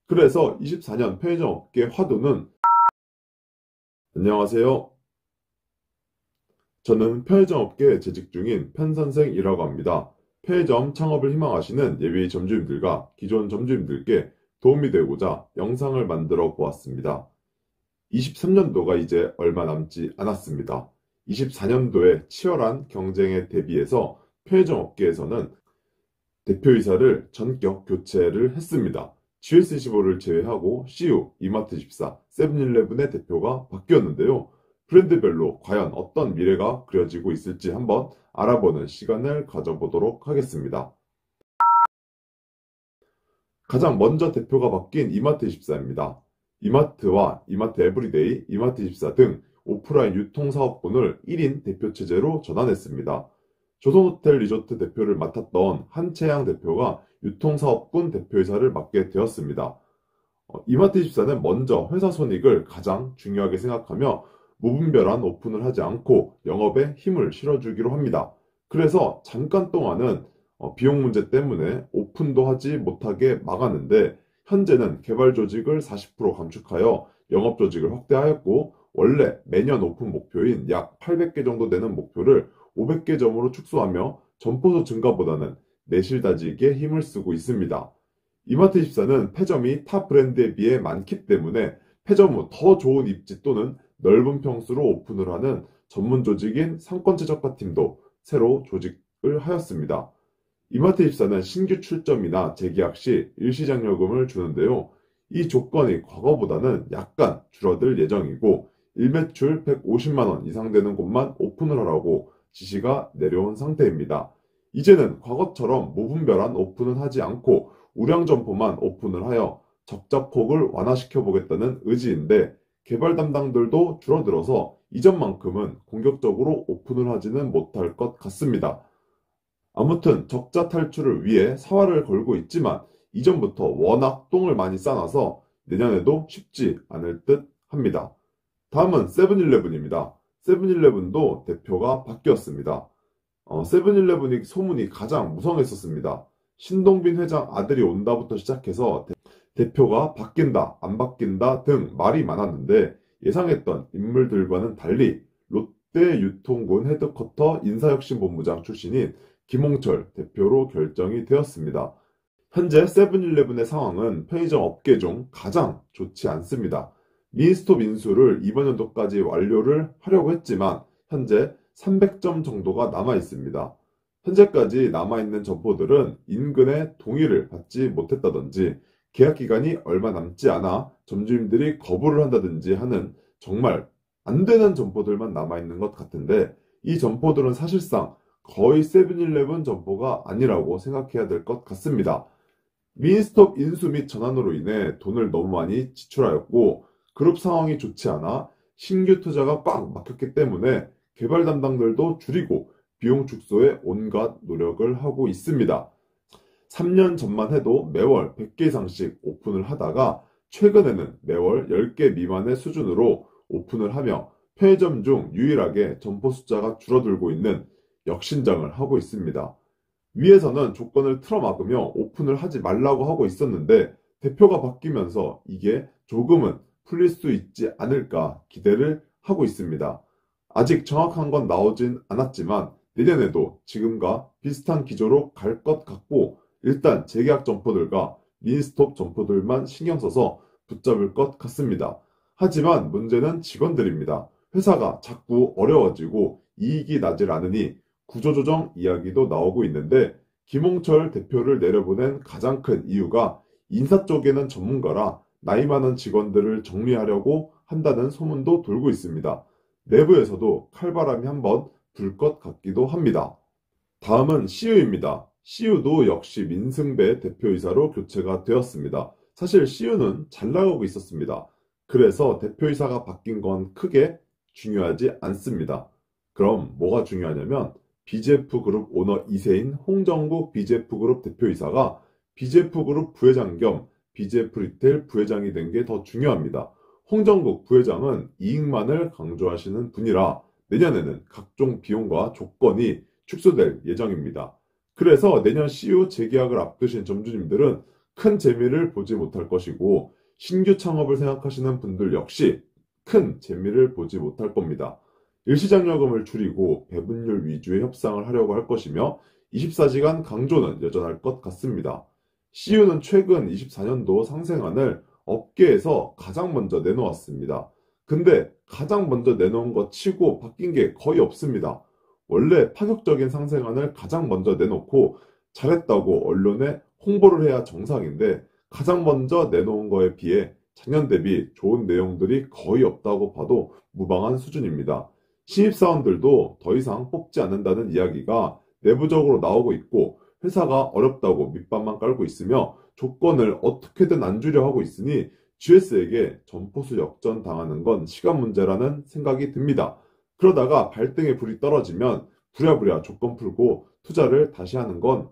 그래서 24년 편의점 업계 화두는 안녕하세요. 저는 편의점 업계에 재직 중인 편선생이라고 합니다. 편의점 창업을 희망하시는 예비 점주님들과 기존 점주님들께 도움이 되고자 영상을 만들어 보았습니다. 23년도가 이제 얼마 남지 않았습니다. 24년도에 치열한 경쟁에 대비해서 편의점 업계에서는 대표이사를 전격 교체를 했습니다. GS25를 제외하고 CU, 이마트24, 세븐일레븐의 대표가 바뀌었는데요. 브랜드별로 과연 어떤 미래가 그려지고 있을지 한번 알아보는 시간을 가져보도록 하겠습니다. 가장 먼저 대표가 바뀐 이마트24입니다. 이마트와 이마트 에브리데이, 이마트24 등 오프라인 유통사업군을 1인 대표 체제로 전환했습니다. 조선호텔 리조트 대표를 맡았던 한채양 대표가 유통사업군 대표이사를 맡게 되었습니다. 이마트24는 먼저 회사 손익을 가장 중요하게 생각하며 무분별한 오픈을 하지 않고 영업에 힘을 실어주기로 합니다. 그래서 잠깐 동안은 비용 문제 때문에 오픈도 하지 못하게 막았는데 현재는 개발 조직을 40% 감축하여 영업 조직을 확대하였고 원래 매년 오픈 목표인 약 800개 정도 되는 목표를 500개 점으로 축소하며 점포수 증가보다는 내실 다지기에 힘을 쓰고 있습니다. 이마트24는 폐점이 타 브랜드에 비해 많기 때문에 폐점 후 더 좋은 입지 또는 넓은 평수로 오픈을 하는 전문 조직인 상권최적화팀도 새로 조직을 하였습니다. 이마트24는 신규 출점이나 재계약 시 일시장려금을 주는데요. 이 조건이 과거보다는 약간 줄어들 예정이고 일매출 150만 원 이상 되는 곳만 오픈을 하라고 지시가 내려온 상태입니다. 이제는 과거처럼 무분별한 오픈은 하지 않고 우량 점포만 오픈을 하여 적자폭을 완화시켜 보겠다는 의지인데 개발 담당들도 줄어들어서 이전만큼은 공격적으로 오픈을 하지는 못할 것 같습니다. 아무튼 적자 탈출을 위해 사활을 걸고 있지만 이전부터 워낙 똥을 많이 싸놔서 내년에도 쉽지 않을 듯 합니다. 다음은 세븐일레븐입니다. 세븐일레븐도 대표가 바뀌었습니다. 세븐일레븐이 소문이 가장 무성했었습니다. 신동빈 회장 아들이 온다부터 시작해서 대표가 바뀐다, 안 바뀐다 등 말이 많았는데 예상했던 인물들과는 달리 롯데 유통군 헤드쿼터 인사혁신본부장 출신인 김홍철 대표로 결정이 되었습니다. 현재 세븐일레븐의 상황은 편의점 업계 중 가장 좋지 않습니다. 미니스톱 인수를 이번 연도까지 완료를 하려고 했지만 현재 300점 정도가 남아 있습니다. 현재까지 남아있는 점포들은 인근의 동의를 받지 못했다든지 계약 기간이 얼마 남지 않아 점주님들이 거부를 한다든지 하는 정말 안 되는 점포들만 남아있는 것 같은데 이 점포들은 사실상 거의 세븐일레븐 점포가 아니라고 생각해야 될 것 같습니다. 미니스톱 인수 및 전환으로 인해 돈을 너무 많이 지출하였고 그룹 상황이 좋지 않아 신규 투자가 꽉 막혔기 때문에 개발 담당들도 줄이고 비용 축소에 온갖 노력을 하고 있습니다. 3년 전만 해도 매월 100개 이상씩 오픈을 하다가 최근에는 매월 10개 미만의 수준으로 오픈을 하며 편의점 중 유일하게 점포 숫자가 줄어들고 있는 역신장을 하고 있습니다. 위에서는 조건을 틀어막으며 오픈을 하지 말라고 하고 있었는데 대표가 바뀌면서 이게 조금은 풀릴 수 있지 않을까 기대를 하고 있습니다. 아직 정확한 건 나오진 않았지만 내년에도 지금과 비슷한 기조로 갈 것 같고 일단 재계약 점포들과 미니스톱 점포들만 신경 써서 붙잡을 것 같습니다. 하지만 문제는 직원들입니다. 회사가 자꾸 어려워지고 이익이 나질 않으니 구조조정 이야기도 나오고 있는데 김홍철 대표를 내려보낸 가장 큰 이유가 인사 쪽에는 전문가라 나이 많은 직원들을 정리하려고 한다는 소문도 돌고 있습니다. 내부에서도 칼바람이 한번 불 것 같기도 합니다. 다음은 CU입니다. CU도 역시 민승배 대표이사로 교체가 되었습니다. 사실 CU는 잘 나가고 있었습니다. 그래서 대표이사가 바뀐 건 크게 중요하지 않습니다. 그럼 뭐가 중요하냐면 BGF그룹 오너 2세인 홍정국 BGF그룹 대표이사가 BGF그룹 부회장 겸 BGF리테일 부회장이 된 게 더 중요합니다. 홍정국 부회장은 이익만을 강조하시는 분이라 내년에는 각종 비용과 조건이 축소될 예정입니다. 그래서 내년 CU 재계약을 앞두신 점주님들은 큰 재미를 보지 못할 것이고 신규 창업을 생각하시는 분들 역시 큰 재미를 보지 못할 겁니다. 일시장려금을 줄이고 배분율 위주의 협상을 하려고 할 것이며 24시간 강조는 여전할 것 같습니다. CU는 최근 24년도 상생안을 업계에서 가장 먼저 내놓았습니다. 근데 가장 먼저 내놓은 것 치고 바뀐 게 거의 없습니다. 원래 파격적인 상생안을 가장 먼저 내놓고 잘했다고 언론에 홍보를 해야 정상인데 가장 먼저 내놓은 거에 비해 작년 대비 좋은 내용들이 거의 없다고 봐도 무방한 수준입니다. 신입사원들도 더 이상 뽑지 않는다는 이야기가 내부적으로 나오고 있고 회사가 어렵다고 밑밥만 깔고 있으며 조건을 어떻게든 안 주려 하고 있으니 GS에게 점포수 역전 당하는 건 시간 문제라는 생각이 듭니다. 그러다가 발등에 불이 떨어지면 부랴부랴 조건 풀고 투자를 다시 하는 건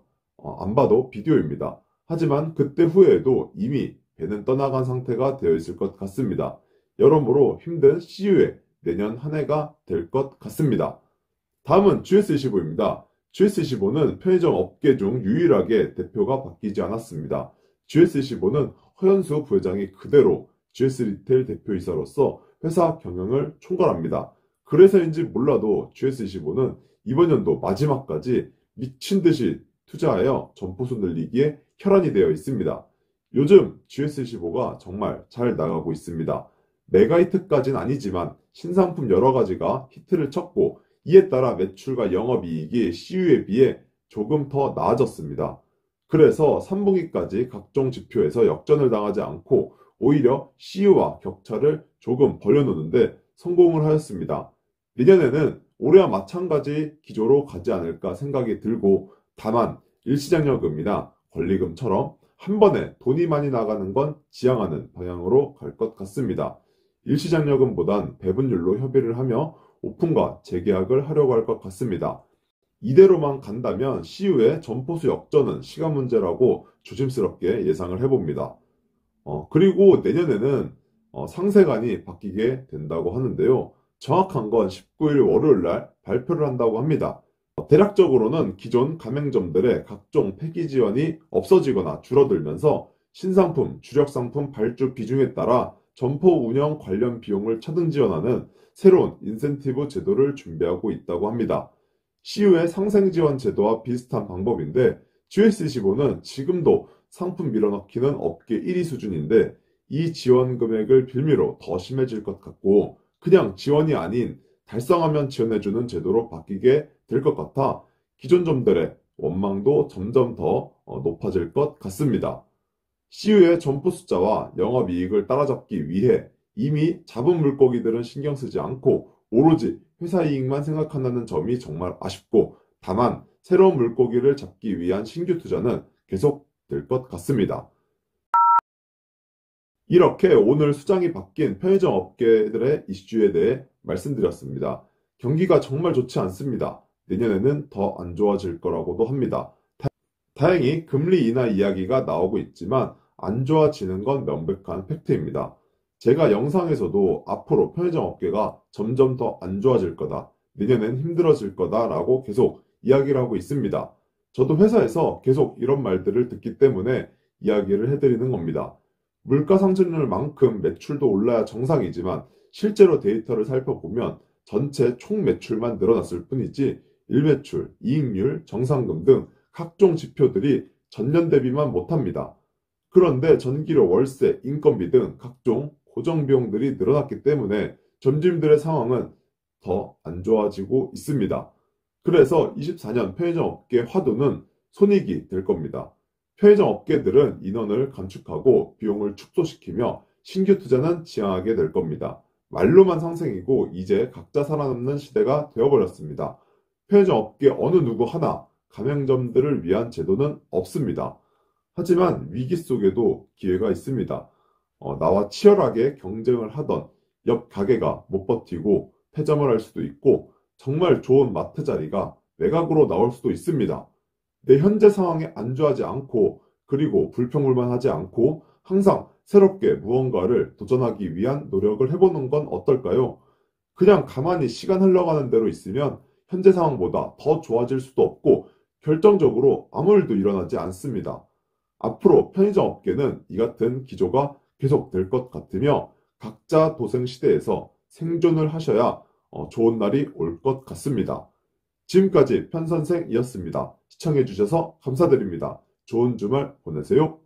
안 봐도 비디오입니다. 하지만 그때 후에도 이미 배는 떠나간 상태가 되어 있을 것 같습니다. 여러모로 힘든 CU의 내년 한 해가 될 것 같습니다. 다음은 GS25입니다. GS25는 편의점 업계 중 유일하게 대표가 바뀌지 않았습니다. GS25는 허연수 부회장이 그대로 GS 리테일 대표이사로서 회사 경영을 총괄합니다. 그래서인지 몰라도 GS25는 이번 연도 마지막까지 미친 듯이 투자하여 점포수 늘리기에 혈안이 되어 있습니다. 요즘 GS25가 정말 잘 나가고 있습니다. 메가히트까지는 아니지만 신상품 여러 가지가 히트를 쳤고 이에 따라 매출과 영업이익이 CU에 비해 조금 더 나아졌습니다. 그래서 3분기까지 각종 지표에서 역전을 당하지 않고 오히려 CU와 격차를 조금 벌려놓는데 성공을 하였습니다. 내년에는 올해와 마찬가지 기조로 가지 않을까 생각이 들고 다만 일시장려금이나 권리금처럼 한 번에 돈이 많이 나가는 건 지양하는 방향으로 갈 것 같습니다. 일시장려금보단 배분율로 협의를 하며 오픈과 재계약을 하려고 할 것 같습니다. 이대로만 간다면 CU의 점포수 역전은 시간 문제라고 조심스럽게 예상을 해봅니다. 그리고 내년에는 상세관이 바뀌게 된다고 하는데요. 정확한 건 19일 월요일 날 발표를 한다고 합니다. 대략적으로는 기존 가맹점들의 각종 폐기 지원이 없어지거나 줄어들면서 신상품, 주력상품 발주 비중에 따라 점포 운영 관련 비용을 차등 지원하는 새로운 인센티브 제도를 준비하고 있다고 합니다. CU의 상생 지원 제도와 비슷한 방법인데 GS25는 지금도 상품 밀어넣기는 업계 1위 수준인데 이 지원 금액을 빌미로 더 심해질 것 같고 그냥 지원이 아닌 달성하면 지원해주는 제도로 바뀌게 될 것 같아 기존 점들의 원망도 점점 더 높아질 것 같습니다. CU의 점포 숫자와 영업이익을 따라잡기 위해 이미 잡은 물고기들은 신경 쓰지 않고 오로지 회사 이익만 생각한다는 점이 정말 아쉽고 다만 새로운 물고기를 잡기 위한 신규 투자는 계속될 것 같습니다. 이렇게 오늘 수장이 바뀐 편의점 업계들의 이슈에 대해 말씀드렸습니다. 경기가 정말 좋지 않습니다. 내년에는 더 안 좋아질 거라고도 합니다. 다행히 금리 인하 이야기가 나오고 있지만 안 좋아지는 건 명백한 팩트입니다. 제가 영상에서도 앞으로 편의점 업계가 점점 더 안 좋아질 거다, 내년엔 힘들어질 거다 라고 계속 이야기를 하고 있습니다. 저도 회사에서 계속 이런 말들을 듣기 때문에 이야기를 해드리는 겁니다. 물가 상승률만큼 매출도 올라야 정상이지만 실제로 데이터를 살펴보면 전체 총 매출만 늘어났을 뿐이지 일매출, 이익률, 정상금 등 각종 지표들이 전년 대비만 못합니다. 그런데 전기료, 월세, 인건비 등 각종 고정비용들이 늘어났기 때문에 점주님들의 상황은 더 안 좋아지고 있습니다. 그래서 24년 편의점 업계 화두는 손익이 될 겁니다. 편의점 업계들은 인원을 감축하고 비용을 축소시키며 신규 투자는 지양하게 될 겁니다. 말로만 상생이고 이제 각자 살아남는 시대가 되어버렸습니다. 편의점 업계 어느 누구 하나 가맹점들을 위한 제도는 없습니다. 하지만 위기 속에도 기회가 있습니다. 나와 치열하게 경쟁을 하던 옆 가게가 못 버티고 폐점을 할 수도 있고 정말 좋은 마트 자리가 외곽으로 나올 수도 있습니다. 내 현재 상황에 안주하지 않고 그리고 불평불만하지 않고 항상 새롭게 무언가를 도전하기 위한 노력을 해보는 건 어떨까요? 그냥 가만히 시간 흘러가는 대로 있으면 현재 상황보다 더 좋아질 수도 없고 결정적으로 아무 일도 일어나지 않습니다. 앞으로 편의점 업계는 이 같은 기조가 계속될 것 같으며 각자 도생 시대에서 생존을 하셔야 좋은 날이 올 것 같습니다. 지금까지 편선생이었습니다. 시청해주셔서 감사드립니다. 좋은 주말 보내세요.